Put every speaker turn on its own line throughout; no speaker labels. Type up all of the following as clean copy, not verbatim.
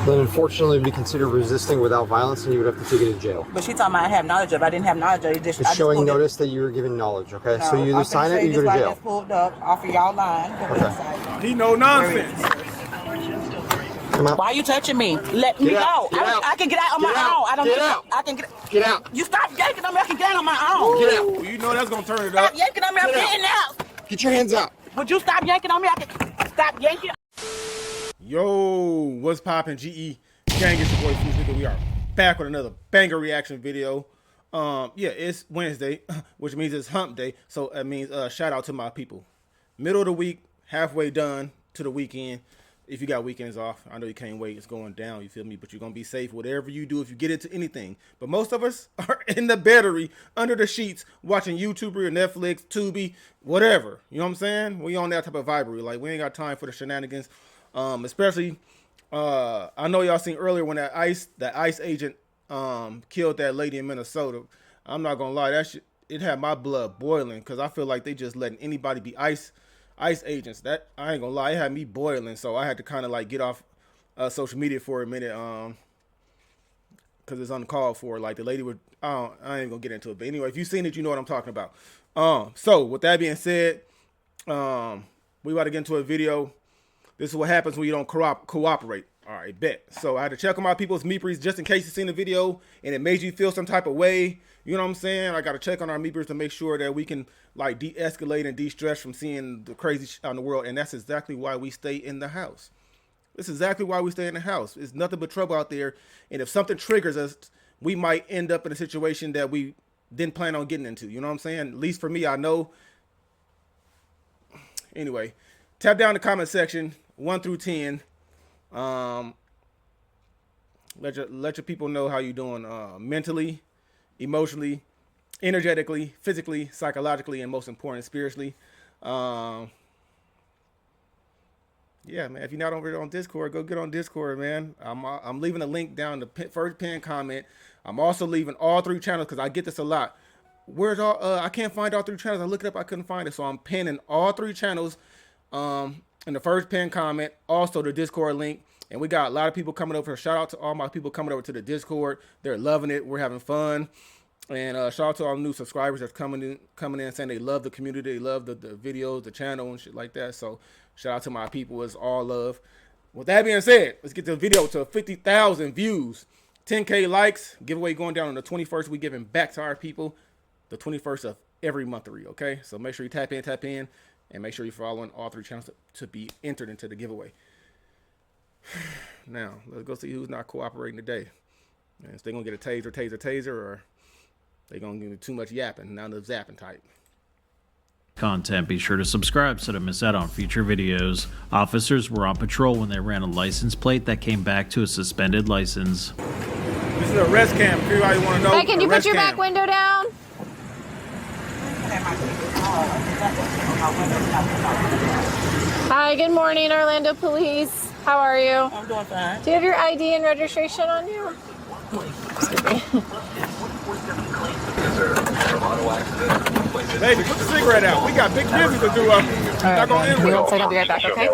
Then unfortunately it'd be considered resisting without violence and you would have to take it to jail.
But she talking about I have knowledge of it. I didn't have knowledge of it.
It's showing notice that you were given knowledge, okay?
No,
so you either sign it or you go to jail.
I just pulled up off of y'all line.
Okay.
He no nonsense.
Come out.
Why are you touching me? Let me go. I can get out on my own. I don't get out. I can get out. You stop yanking on me. I can get out on my own.
Get out.
Well, you know that's gonna turn it up.
Stop yanking on me. I'm getting out.
Get your hands out.
Would you stop yanking on me? I can stop yanking.
Yo, what's poppin', GE gang? It's your boy Refusal. We are back with another banger reaction video. Yeah, it's Wednesday, which means it's hump day. So that means shout out to my people. Middle of the week, halfway done to the weekend. If you got weekends off, I know you can't wait. It's going down, you feel me? But you're going to be safe, whatever you do, if you get into anything. But most of us are in the battery, under the sheets, watching YouTube or Netflix, Tubi, whatever. You know what I'm saying? We on that type of vibery. Like, we ain't got time for the shenanigans. Especially, I know y'all seen earlier when that ICE agent killed that lady in Minnesota. I'm not going to lie, that shit, it had my blood boiling because I feel like they just letting anybody be ICE agents. That, I ain't gonna lie, it had me boiling, so I had to kind of like get off social media for a minute because it's uncalled for. Like the lady would, I ain't gonna get into it, but anyway, if you've seen it, you know what I'm talking about. So with that being said, we about to get into a video. This is what happens when you don't cooperate. All right, bet. So I had to check on my people's meepers just in case you've seen the video and it made you feel some type of way. You know what I'm saying? I got to check on our meepers to make sure that we can like de-escalate and de-stress from seeing the crazy shit out in the world. And that's exactly why we stay in the house. This is exactly why we stay in the house. It's nothing but trouble out there. And if something triggers us, we might end up in a situation that we didn't plan on getting into. You know what I'm saying? At least for me, I know. Anyway, tap down in the comment section, 1 through 10. Let your people know how you doing mentally, emotionally, energetically, physically, psychologically, and most important, spiritually. Yeah, man, if you're not over there on Discord, go get on Discord, man. I'm leaving a link down the first pinned comment. I'm also leaving all 3 channels because I get this a lot. Where's all I can't find all 3 channels. I looked it up, I couldn't find it, so I'm pinning all 3 channels in the first pinned comment, also the Discord link. And we got a lot of people coming over. Shout out to all my people coming over to the Discord. They're loving it. We're having fun. And shout out to all the new subscribers that's coming in saying they love the community, they love the videos, the channel, and shit like that. So shout out to my people. It's all love. With that being said, let's get the video to 50,000 views, 10K likes. Giveaway going down on the 21st. We giving back to our people the 21st of every month, okay? So make sure you tap in, and make sure you're following all 3 channels to be entered into the giveaway. Now, let's go see who's not cooperating today. And if they're going to get a taser, or they're going to give too much yapping, now the zapping type.
Content, be sure to subscribe so to miss out on future videos. Officers were on patrol when they ran a license plate that came back to a suspended license.
This is a arrest cam, if anybody want to know.
Hey, can you put your back window down? Hi, good morning, Orlando Police. How are you?
I'm doing fine.
Do you have your ID and registration on you? Excuse me.
Baby, put the cigarette out. We got big business to do.
All right, we won't say I'll be right back, okay?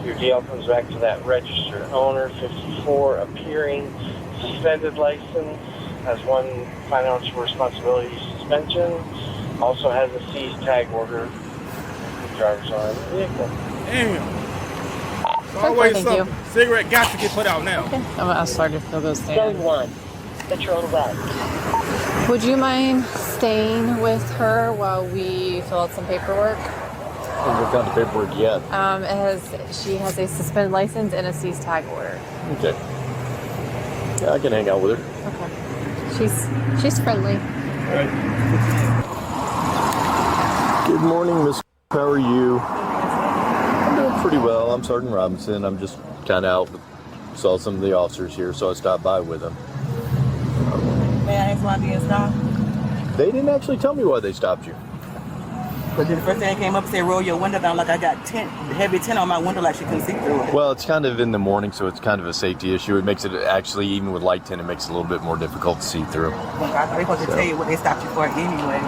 Your deal comes back to that registered owner, 54, appearing, suspended license, has 1 financial responsibility suspension, also has a seized tag order. Driver's on the vehicle.
Damn. Always something.
You.
Cigarette got to get put out now.
Okay. I'm going to ask Sergeant if he'll go stand.
Zone 1, patrol west.
Would you mind staying with her while we fill out some paperwork?
What kind of paperwork yet?
She has a suspended license and a seized tag order.
Okay. Yeah, I can hang out with her.
Okay. She's friendly.
Good morning, Miss. How are you? I'm doing pretty well. I'm Sergeant Robinson. I'm just kind of out. Saw some of the officers here, so I stopped by with them.
May I ask why being stopped?
They didn't actually tell me why they stopped you.
But the first thing I came up and said, roll your window down, like I got heavy tint on my window, like she couldn't see through it.
Well, it's kind of in the morning, so it's kind of a safety issue. It makes it actually, even with light tint, it makes it a little bit more difficult to see through.
Well, I thought they were supposed to tell you what they stopped you for anyway.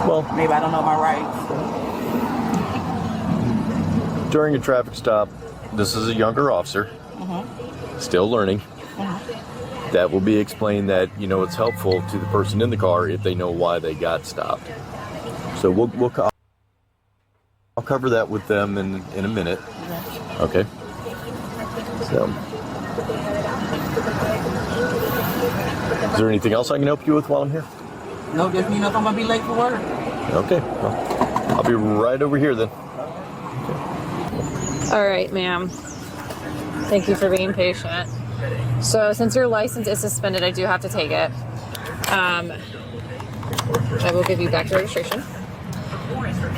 Well,
maybe I don't know my rights.
During a traffic stop, this is a younger officer. Still learning. That will be explained that, you know, it's helpful to the person in the car if they know why they got stopped. So I'll cover that with them in a minute. Okay. So, is there anything else I can help you with while I'm here?
No, just you know if I'm gonna be late for work.
Okay. Well, I'll be right over here then.
All right, ma'am. Thank you for being patient. So since your license is suspended, I do have to take it. I will give you back your registration.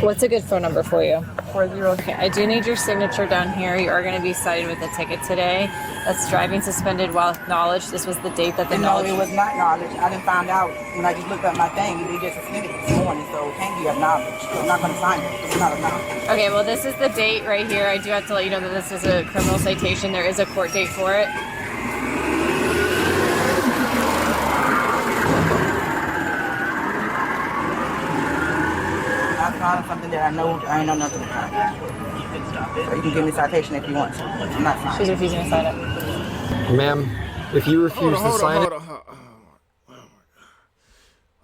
What's a good phone number for you? 40. Okay, I do need your signature down here. You are going to be cited with a ticket today. That's driving suspended while acknowledged. This was the date that the
No, it was not acknowledged. I didn't find out when I just looked at my thing. They just suspended it this morning, so it can't be acknowledged. I'm not going to sign it. It's not acknowledged.
Okay, well, this is the date right here. I do have to let you know that this is a criminal citation. There is a court date for it.
I found something that I know I ain't know nothing about. So you can give me a citation if you want to. I'm not signing.
She's refusing to sign it.
Ma'am, if you refuse to sign it...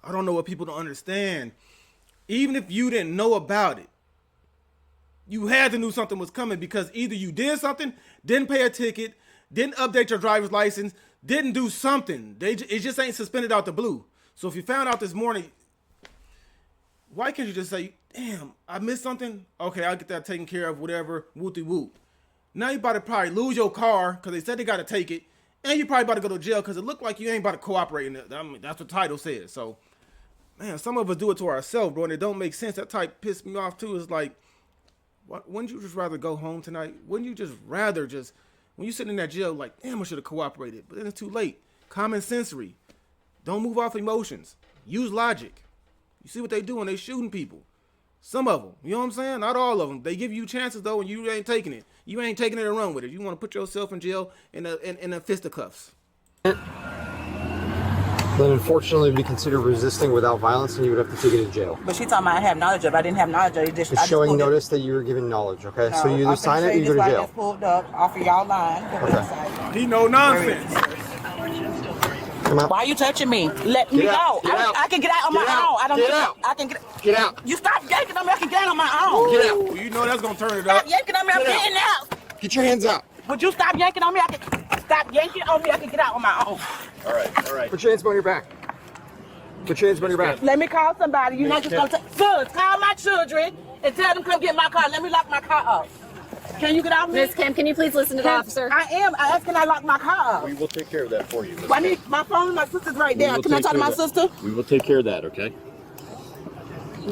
I don't know what people don't understand. Even if you didn't know about it, you had to know something was coming because either you did something, didn't pay a ticket, didn't update your driver's license, didn't do something. It just ain't suspended out the blue. So if you found out this morning, why can't you just say, damn, I missed something? Okay, I'll get that taken care of, whatever, whoop-de-whoop. Now you about to probably lose your car because they said they got to take it, and you probably about to go to jail because it looked like you ain't about to cooperate in it. I mean, that's what the title says. So, man, some of us do it to ourselves, bro, and it don't make sense. That type pissed me off, too. It's like, wouldn't you just rather go home tonight? Wouldn't you just rather when you sitting in that jail, like, damn, I should have cooperated. But then it's too late. Common sensory. Don't move off emotions. Use logic. You see what they do when they shooting people. Some of them, you know what I'm saying? Not all of them. They give you chances though, and you ain't taking it. You ain't taking it and run with it. You want to put yourself in jail in a fisticuffs.
Then unfortunately it'd be considered resisting without violence, and you would have to take it to jail.
But she talking about I have knowledge of it. I didn't have knowledge of it.
It's showing notice that you were given knowledge, okay?
No,
So you either sign it or you go to jail.
I just pulled up off of y'all line.
Okay.
He no nonsense.
Come out.
Why are you touching me? Let me go. I can get out on my own. I don't
Get out.
I can get.
Get out.
You stop yanking on me. I can get out on my own.
Get out.
Well, you know that's gonna turn it up.
Stop yanking on me. I'm
Get out.
getting out.
Get your hands out.
Would you stop yanking on me? I can stop yanking on me. I can get out on my own.
All right.
Put your hands behind your back. Put your hands behind your back.
Let me call somebody. You're not just gonna Sons, call my children and tell them come get my car. Let me lock my car up. Can you get out of me?
Miss Kim, can you please listen to the officer?
I am. I asked, can I lock my car up?
We will take care of that for you.
I need my phone. My sister's right there. Can I talk to my sister?
We will take care of that, okay?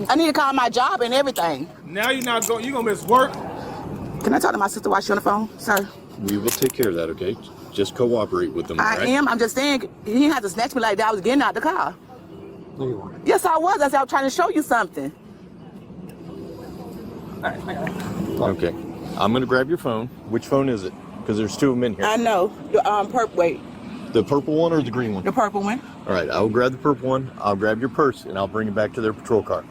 I need to call my job and everything.
Now you're gonna miss work.
Can I talk to my sister while she's on the phone, sir?
We will take care of that, okay? Just cooperate with them, all right?
I am. I'm just saying, he didn't have to snatch me like that. I was getting out the car.
No, you won't.
Yes, I was. I said I was trying to show you something.
Okay. I'm going to grab your phone. Which phone is it? Because there's two of them in here.
I know. The wait,
The purple one or the green one?
the purple one.
All right, I'll grab the purple one. I'll grab your purse, and I'll bring it back to their patrol car.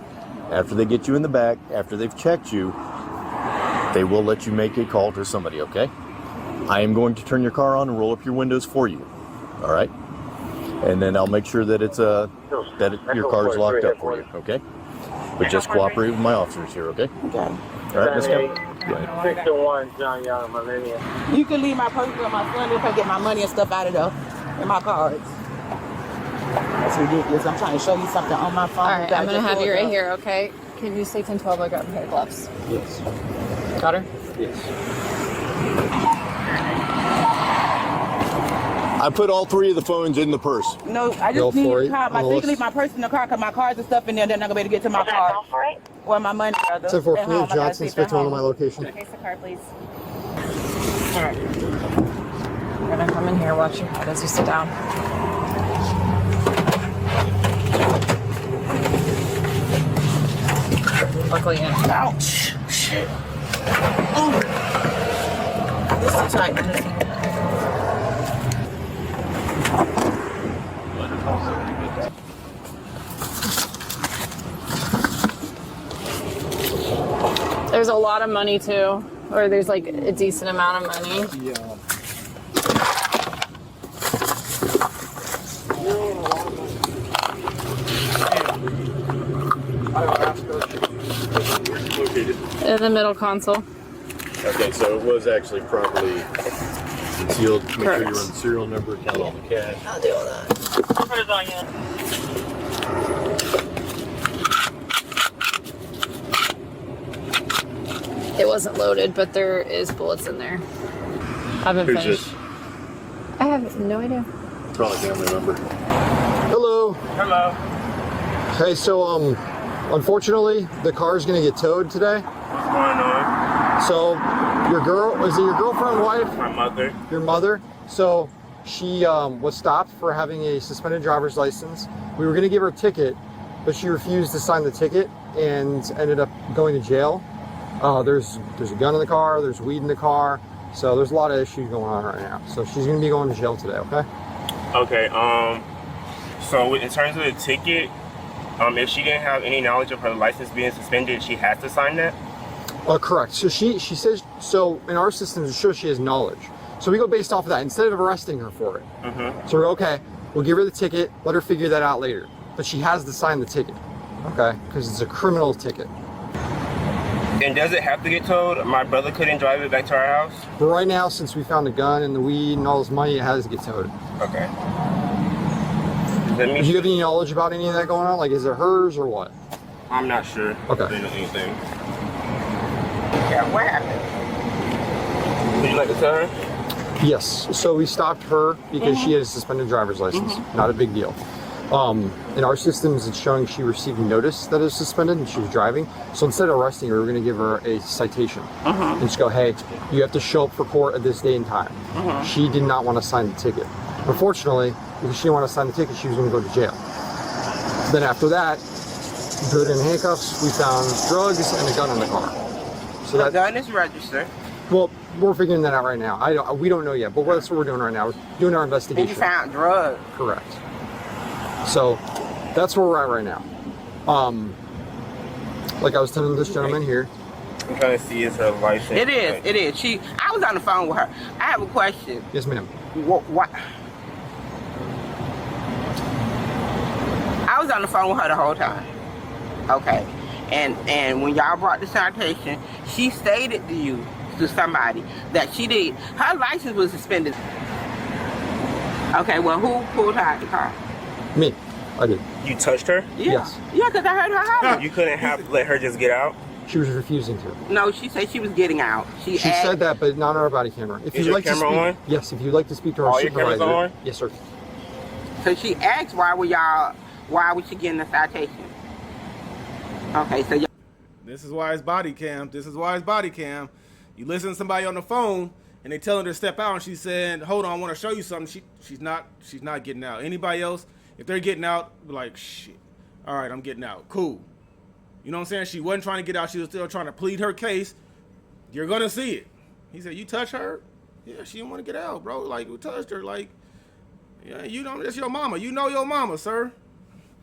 After they get you in the back, after they've checked you, they will let you make a call to somebody, okay? I am going to turn your car on and roll up your windows for you, all right? And then I'll make sure that your car is locked up for you, okay? But just cooperate with my officers here, okay?
Okay.
All right, Miss Kim? Go ahead.
601 John Young, Millennium.
You can leave my purse with my son if I get my money and stuff out of there and my cards. That's ridiculous. I'm trying to show you something on my phone.
All right, I'm going to have you right here, okay? Can you say 1012 I grab a pair of gloves?
Yes.
Got her?
Yes.
I put all three of the phones in the purse.
No, I
Go
just need
for
to
it.
call my. So you can leave my purse in the car because my cards and stuff in there. They're not gonna be able to get to my car. Or my money.
10-4, can you Johnson's 51 on my location?
Okay, the car, please. All right. We're going to come in here, watch your head as you sit down. Buckle in.
Ouch. Oh. This is tight.
There's a lot of money too, or there's like a decent amount of money.
Yeah.
in the middle console.
Okay, so it was actually properly concealed. Make sure
Correct.
you run the serial number, count all the cash.
I'll do all that. It wasn't loaded, but there is bullets in there. I haven't
Who's
finished.
this?
I have no idea.
Probably family member.
Hello.
Hello.
Hey, so unfortunately, the car is gonna get towed today.
What's going on?
So, is it your girlfriend, wife?
My mother.
Your mother? So, she was stopped for having a suspended driver's license. We were gonna give her a ticket, but she refused to sign the ticket and ended up going to jail. There's a gun in the car. There's weed in the car. So there's a lot of issues going on right now. So she's gonna be going to jail today. Okay.
Okay, so in terms of the ticket, if she didn't have any knowledge of her license being suspended, she has to sign that?
Correct. So she says, so in our system it shows she has knowledge. So we go based off of that instead of arresting her for it. So we're okay, we'll give her the ticket, let her figure that out later. But she has to sign the ticket, okay? Because it's a criminal ticket.
And does it have to get towed? My brother couldn't drive it back to our house?
But right now, since we found the gun and the weed and all this money, it has to get towed.
Okay.
Do you have any knowledge about any of that going on? Like, is it hers or what?
I'm not sure.
Okay.
If they know anything.
Yeah, what happened?
Would you like to tell her?
Yes. So we stopped her because she had a suspended driver's license. Not a big deal. In our systems, it's showing she received notice that it was suspended and she was driving. So instead of arresting her, we're going to give her a citation and just go, hey, you have to show up for court at this day and time. She did not want to sign the ticket. Unfortunately, because she didn't want to sign the ticket, she was going to go to jail. Then after that, we put her in handcuffs. We found drugs and a gun in the car. So
The gun is registered.
well, we're figuring that out right now. We don't know yet, but that's what we're doing right now. We're doing our
And
investigation.
you found drugs.
Correct. So that's where we're at right now. Like I was telling this gentleman here.
I'm trying to see is her license.
It is. It is. I was on the phone with her. I have a question.
Yes, ma'am.
What? I was on the phone with her the whole time. Okay. And when y'all brought the citation, she stated to you, to somebody, that her license was suspended. Okay, well, who pulled her out the car?
Me. I did.
You touched her?
Yeah.
Yes.
Yeah, because I heard her holler.
You couldn't let her just get out?
She was refusing to.
No, she said she was getting out. She
said that, but not on our body camera. If
Is
you'd
your
like to
camera
speak,
on?
yes. If you'd like to speak to our
All your
supervisor,
cameras on?
yes, sir.
So she asked why was she getting the citation? Okay, so
This is why it's body cam. This is why it's body cam. You listen to somebody on the phone and they tell her to step out and she's saying, hold on, I want to show you something. She's not getting out. Anybody else, if they're getting out, be like, shit. All right, I'm getting out. Cool. You know what I'm saying? She wasn't trying to get out. She was still trying to plead her case. You're going to see it. He said, you touch her? Yeah, she didn't want to get out, bro. Like, who touched her? Like, yeah, you know, that's your mama. You know your mama, sir.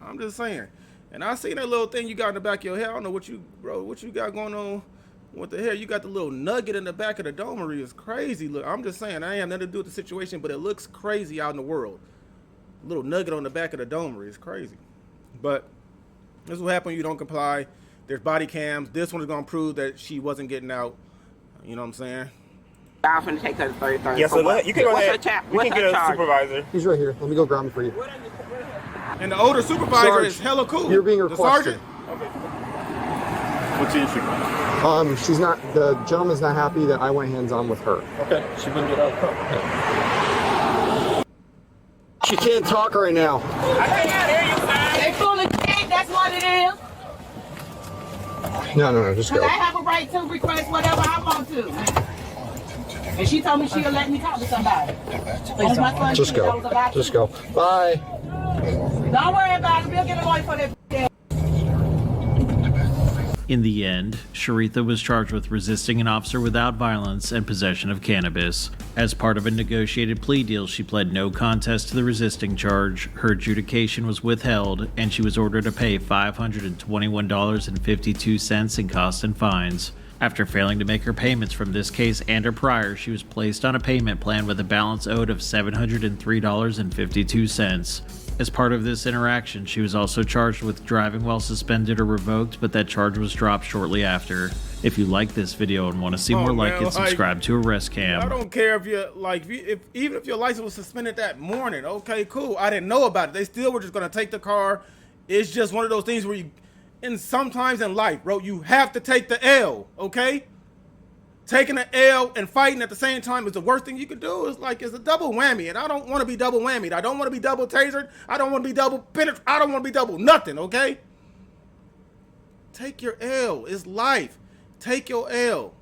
I'm just saying. And I seen that little thing you got in the back of your head. I don't know what you got going on with the hair. You got the little nugget in the back of the domery. It's crazy. Look, I'm just saying, I ain't have nothing to do with the situation, but it looks crazy out in the world. A little nugget on the back of the domery. It's crazy. But this is what happens when you don't comply. There's body cams. This one is going to prove that she wasn't getting out. You know what I'm saying?
y'all finna take her to 33rd.
Yeah, so you can go ahead. We can get a
charge?
supervisor.
He's right here. Let me go grab him for you.
And the older supervisor
Sarge,
is hella cool.
You're being
The
requested.
sergeant?
What's the issue?
She's not. The gentleman's not happy that I went hands-on with her.
Okay, she wouldn't get out of the car.
She can't talk right now.
I can't hear you, man. They full of shit, that's what it is.
No, just
Because
go.
I have a right to request whatever I want to. And she told me she'll let me talk to somebody. That's my son.
Just go. Just go. Bye.
Don't worry about it. We'll get a lawyer for that.
In the end, Sheretha was charged with resisting an officer without violence and possession of cannabis. As part of a negotiated plea deal, she pled no contest to the resisting charge, her adjudication was withheld, and she was ordered to pay $521.52 in costs and fines. After failing to make her payments from this case and her prior, she was placed on a payment plan with a balance owed of $703.52. As part of this interaction, she was also charged with driving while suspended or revoked, but that charge was dropped shortly after. If you like this video and want to see more like it, subscribe to Arrest Cam.
I don't care if you're like, even if your license was suspended that morning, okay, cool. I didn't know about it. They still were just gonna take the car. It's just one of those things where and sometimes in life, bro, you have to take the L, okay? Taking an L and fighting at the same time is the worst thing you could do. It's a double whammy, and I don't want to be double whammied. I don't want to be double tasered. I don't want to be double penetrated. I don't want to be double nothing, okay? Take your L. It's life. Take your L.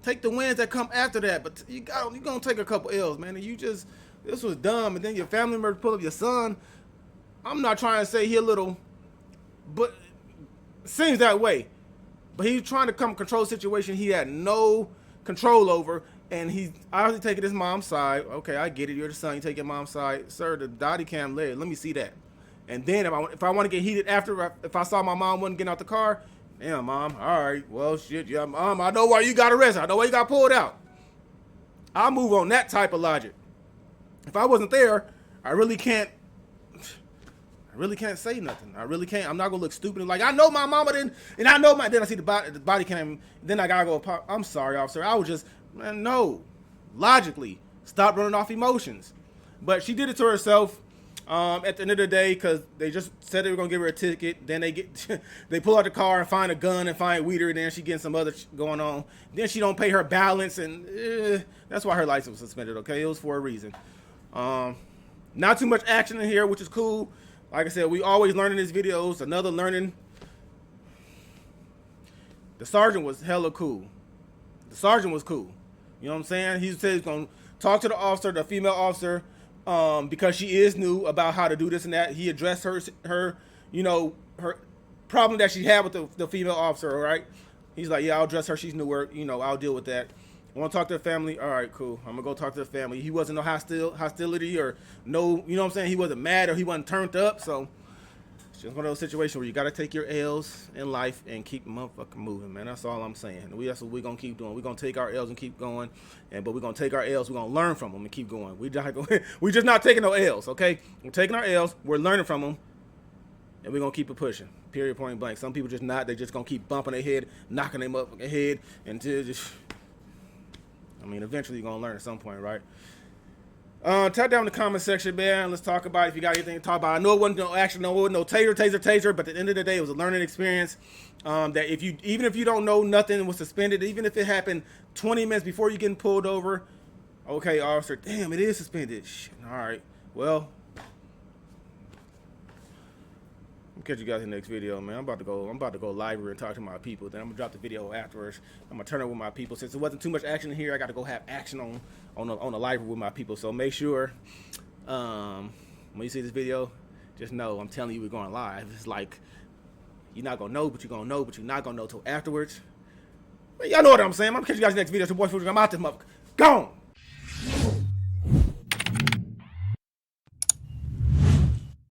Take the wins that come after that, but you're gonna take a couple L's, man. And this was dumb, and then your family member pull up your son. I'm not trying to say he a little, but it seems that way. But he's trying to come control a situation he had no control over, and he's obviously taking his mom's side. Okay, I get it. You're the son. You take your mom's side. Sir, the body cam led. Let me see that. And then if I want to get heated after, if I saw my mom wasn't getting out the car, damn, Mom, all right, well, shit, yeah, Mom, I know why you got arrested. I know why you got pulled out. I'll move on that type of logic. If I wasn't there, I really can't say nothing. I really can't. I'm not gonna look stupid. Like, I know my mama didn't, and I know then I see the body cam, then I gotta go, I'm sorry, officer. I was just, man, no. Logically, stop running off emotions. But she did it to herself at the end of the day, because they just said they were gonna give her a ticket. Then they pull out the car and find a gun and find weeder, and then she getting some other going on. Then she don't pay her balance, and that's why her license was suspended, okay? It was for a reason. Not too much action in here, which is cool. Like I said, we always learn in these videos. Another learning. The sergeant was hella cool. The sergeant was cool. You know what I'm saying? He said he's going to talk to the officer, the female officer, because she is new about how to do this and that. He addressed her, her problem that she had with the female officer, all right? He's like, yeah, I'll address her. She's newer. I'll deal with that. I want to talk to the family. All right, cool. I'm going to go talk to the family. He wasn't no hostility or no, you know what I'm saying? He wasn't mad or he wasn't turned up. So it's just one of those situations where you got to take your L's in life and keep motherfucking moving, man. That's all I'm saying. That's what we're going to keep doing. We're going to take our L's and keep going. But we're going to take our L's. We're going to learn from them and keep going. We're just not taking no L's, okay? We're taking our L's. We're learning from them. And we're going to keep it pushing. Period, point blank. Some people just not. They're just going to keep bumping their head, knocking their motherfucking head until just... eventually you're going to learn at some point, right? Type down in the comment section, man. Let's talk about it. If you got anything to talk about. I know it wasn't no action, no taser, but at the end of the day, it was a learning experience. That even if you don't know nothing was suspended, even if it happened 20 minutes before you getting pulled over, okay, officer, damn, it is suspended. Shit, all right, well, I'll catch you guys in the next video, man. I'm about to go live and talk to my people. Then I'm gonna drop the video afterwards. I'm gonna turn it with my people. Since there wasn't too much action in here, I got to go have action on the live with my people. So make sure when you see this video, just know I'm telling you we're going live. It's like you're not gonna know, but you're gonna know, but you're not gonna know till afterwards. But y'all know what I'm saying. I'm gonna catch you guys in the next video. It's your boy Refusal. I'm out this motherfucker. Gone.